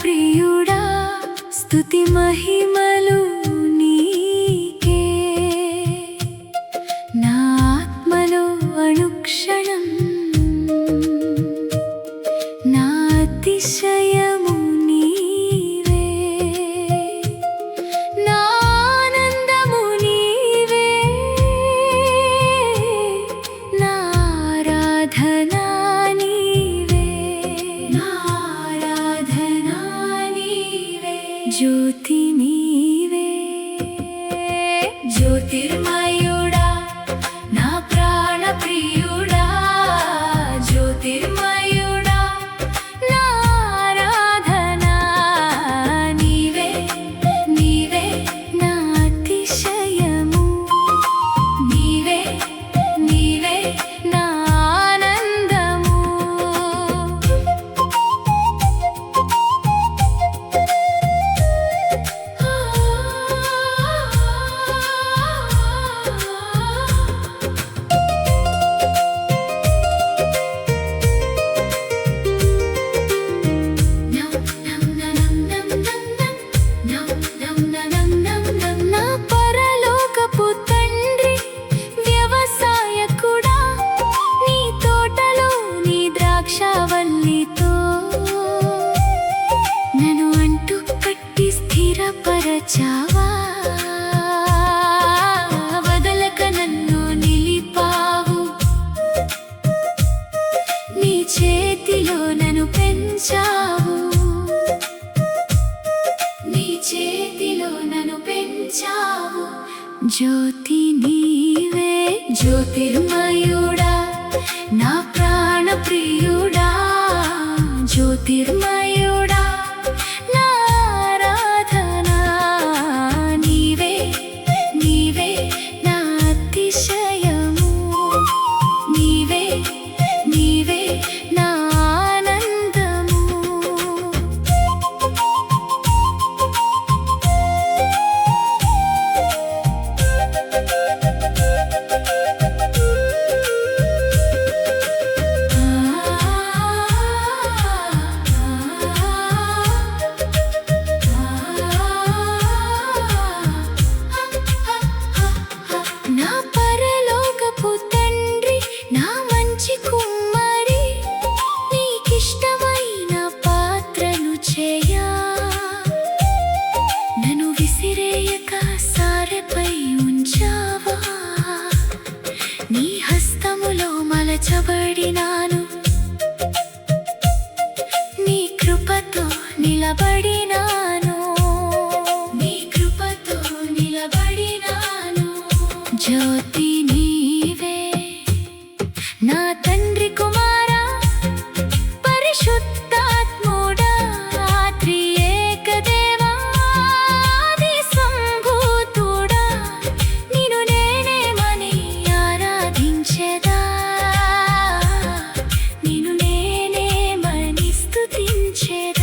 ప్రియుడా స్తుతి మహిమలు నీకే నా ఆత్మలో అనుక్షణం నా అతిశయము నీవే నా ఆనందము నీవే నా ఆరాధన నీవే నా ఆరాధన నీవే జ్యోతి నీవే జ్యోతిర్మయుడా నా ప్రాణ ప్రియుడా జ్యోతిర్మయుడా నా ఆరాధన నీవే నీవే నా అతిశయము నీవే నీవే నా ఆనందము నా పరలోకపు తండ్రి వ్యవసాయకుడా నీ తోటలో నీ ద్రాక్షవల్లితో నన్ను అంటు కట్టి స్థిరపరచావా వదలక నన్ను నిలిపావు నీ చేతిలో నన్ను పెంచావు నీ చేతిలో నన్ను పెంచావు జ్యోతి నీవే జ్యోతిర్మయుడా నా ప్రాణ ప్రియుడా జ్యోతిర్మయుడా నా ఆరాధన నీవే నీవే నా అతిశయము నీవే నీవే నా ఆనందము నా పరలోకపు తండ్రి నా మంచి కుమ్మరి నీకిష్టమైన పాత్రను చేయా నన్ను విసిరేయక సారెపై ఉంచావా నీ హస్తములో మలచబడినాను నీ కృపతో నిలబడినాను నీ కృపతో నిలబడినాను జ్యోతి నీవే నా తండ్రి కుమారా పరిశుద్ధాత్ముడా త్రియేక దేవా ఆది సంభూతుడా నిన్ను నేనేమని ఆరాధించెదా నిన్ను నేనేమని స్తుతించెదా